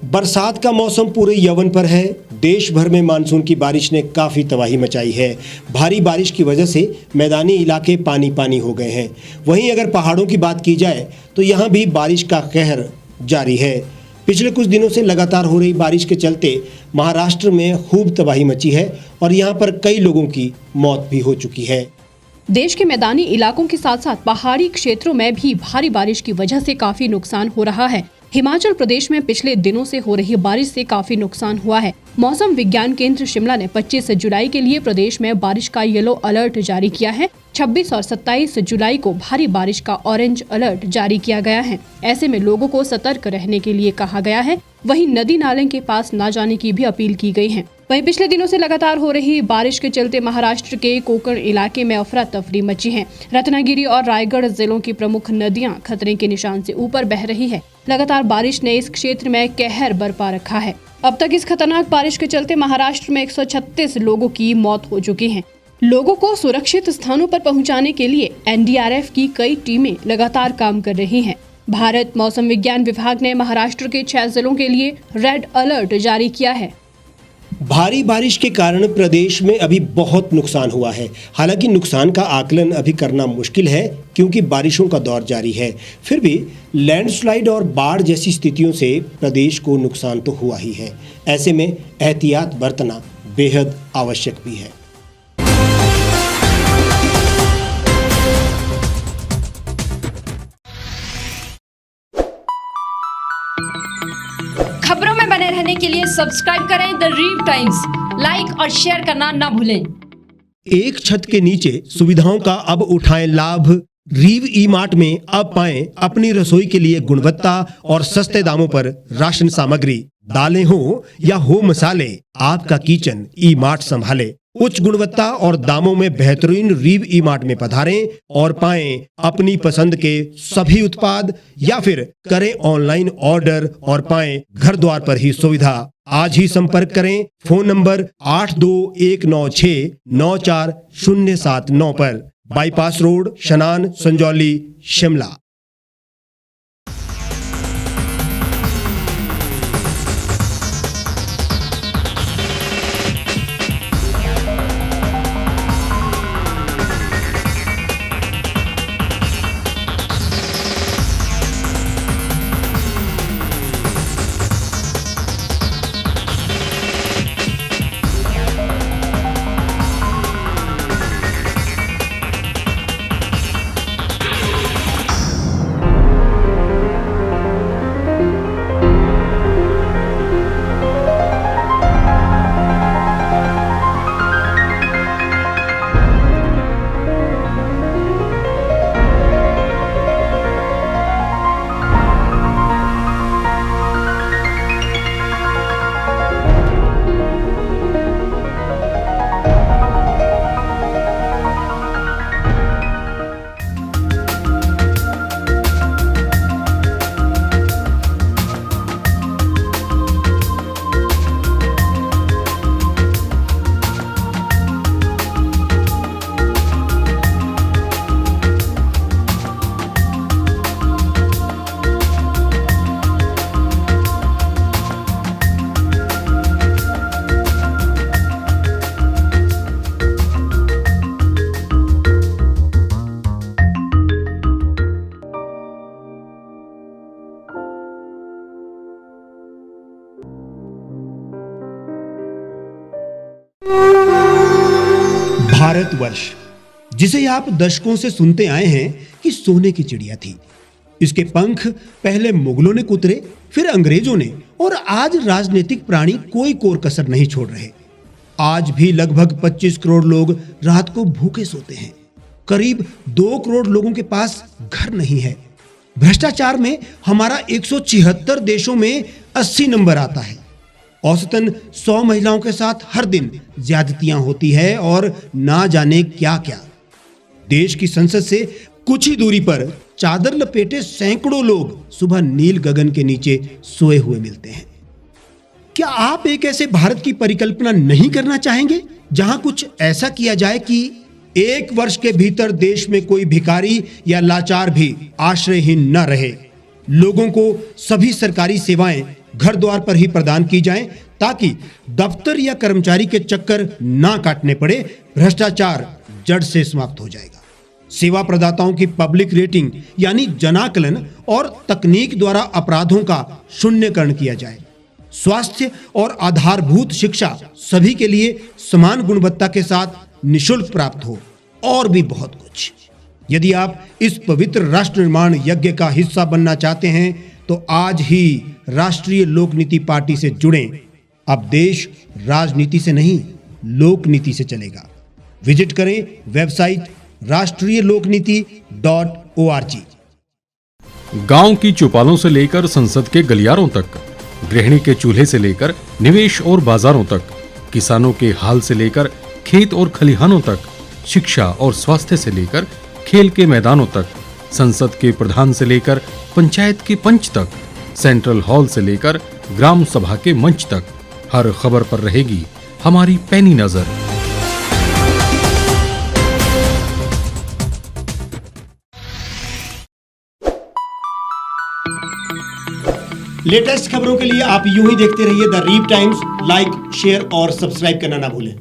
बरसात का मौसम पूरे यवन पर है। देश भर में मानसून की बारिश ने काफ़ी तबाही मचाई है। भारी बारिश की वजह से मैदानी इलाके पानी पानी हो गए हैं। वहीं अगर पहाड़ों की बात की जाए तो यहाँ भी बारिश का कहर जारी है। पिछले कुछ दिनों से लगातार हो रही बारिश के चलते महाराष्ट्र में खूब तबाही मची है और यहाँ पर कई लोगों की मौत भी हो चुकी है। देश के मैदानी इलाकों के साथ साथ पहाड़ी क्षेत्रों में भी भारी बारिश की वजह से काफी नुकसान हो रहा है। हिमाचल प्रदेश में पिछले दिनों से हो रही बारिश से काफी नुकसान हुआ है। मौसम विज्ञान केंद्र शिमला ने 25 जुलाई के लिए प्रदेश में बारिश का येलो अलर्ट जारी किया है। 26 और 27 जुलाई को भारी बारिश का ऑरेंज अलर्ट जारी किया गया है। ऐसे में लोगों को सतर्क रहने के लिए कहा गया है। वहीं नदी नाले के पास न जाने की भी अपील की गई है। वहीं पिछले दिनों से लगातार हो रही बारिश के चलते महाराष्ट्र के कोकण इलाके में अफरा तफरी मची है। रत्नागिरी और रायगढ़ जिलों की प्रमुख नदियां खतरे के निशान से ऊपर बह रही है। लगातार बारिश ने इस क्षेत्र में कहर बरपा रखा है। अब तक इस खतरनाक बारिश के चलते महाराष्ट्र में 136 लोगों की मौत हो चुकी है। लोगों को सुरक्षित स्थानों पर पहुंचाने के लिए एनडीआरएफ की कई टीमें लगातार काम कर रही हैं। भारत मौसम विज्ञान विभाग ने महाराष्ट्र के 6 जिलों के लिए रेड अलर्ट जारी किया है। भारी बारिश के कारण प्रदेश में अभी बहुत नुकसान हुआ है। हालांकि नुकसान का आकलन अभी करना मुश्किल है क्योंकि बारिशों का दौर जारी है। फिर भी लैंडस्लाइड और बाढ़ जैसी स्थितियों से प्रदेश को नुकसान तो हुआ ही है। ऐसे में एहतियात बरतना बेहद आवश्यक भी है। खबरों में बने रहने के लिए सब्सक्राइब करें द रीव टाइम्स, लाइक और शेयर करना ना भूलें। एक छत के नीचे सुविधाओं का अब उठाएं लाभ। रीव ई मार्ट में अब पाएं अपनी रसोई के लिए गुणवत्ता और सस्ते दामों पर राशन सामग्री। दालें हो या हो मसाले, आपका किचन ई मार्ट संभाले। उच्च गुणवत्ता और दामों में बेहतरीन रीव ई मार्ट में पधारें और पाएं अपनी पसंद के सभी उत्पाद, या फिर करें ऑनलाइन ऑर्डर और पाएं घर द्वार पर ही सुविधा। आज ही संपर्क करें फोन नंबर 8219694079 पर, बाईपास रोड, शनान, संजौली, शिमला। भारतवर्ष, जिसे आप दशकों से सुनते आए हैं कि सोने की चिड़िया थी। इसके पंख पहले मुगलों ने कुतरे, फिर अंग्रेजों ने, और आज राजनीतिक प्राणी कोई कोर कसर नहीं छोड़ रहे। आज भी लगभग 25 करोड़ लोग रात को भूखे सोते हैं। करीब 2 करोड़ लोगों के पास घर नहीं है। भ्रष्टाचार में हमारा 176 देशों में 80 नंबर आता है। औसतन 100 महिलाओं के साथ हर दिन ज्यादतियां होती है और ना जाने क्या क्या। देश की संसद से कुछ ही दूरी पर चादर लपेटे सैकड़ों लोग सुबह नील गगन के नीचे सोए हुए मिलते हैं। क्या आप एक ऐसे भारत की परिकल्पना नहीं करना चाहेंगे जहां कुछ ऐसा किया जाए कि 1 वर्ष के भीतर देश में कोई भिखारी या लाचार भी आश्रयहीन न रहे, लोगों को सभी सरकारी सेवाएं घर द्वार पर ही प्रदान की जाएं ताकि दफ्तर या कर्मचारी के चक्कर ना काटने पड़े। भ्रष्टाचार जड़ से समाप्त हो जाएगा। सेवा प्रदाताओं की पब्लिक रेटिंग यानी जनाकलन और तकनीक द्वारा अपराधों का शून्यकरण किया जाए। स्वास्थ्य और आधारभूत शिक्षा सभी के लिए समान गुणवत्ता के साथ निशुल्क प्राप्त हो और भी बहुत कुछ। यदि आप इस पवित्र राष्ट्र निर्माण यज्ञ का हिस्सा बनना चाहते हैं तो आज ही राष्ट्रीय लोक नीति पार्टी से जुड़ें। अब देश राजनीति से नहीं लोकनीति से चलेगा। विजिट करें वेबसाइट rashtriyalokniti.org। गांव की चौपालों से लेकर संसद के गलियारों तक, गृहिणी के चूल्हे से लेकर निवेश और बाजारों तक, किसानों के हाल से लेकर खेत और खलिहानों तक, शिक्षा और स्वास्थ्य से लेकर खेल के मैदानों तक, संसद के प्रधान से लेकर पंचायत के पंच तक, सेंट्रल हॉल से लेकर ग्राम सभा के मंच तक, हर खबर पर रहेगी हमारी पैनी नजर। लेटेस्ट खबरों के लिए आप यूं ही देखते रहिए the reap times. Like, share और सब्सक्राइब करना ना भूलें।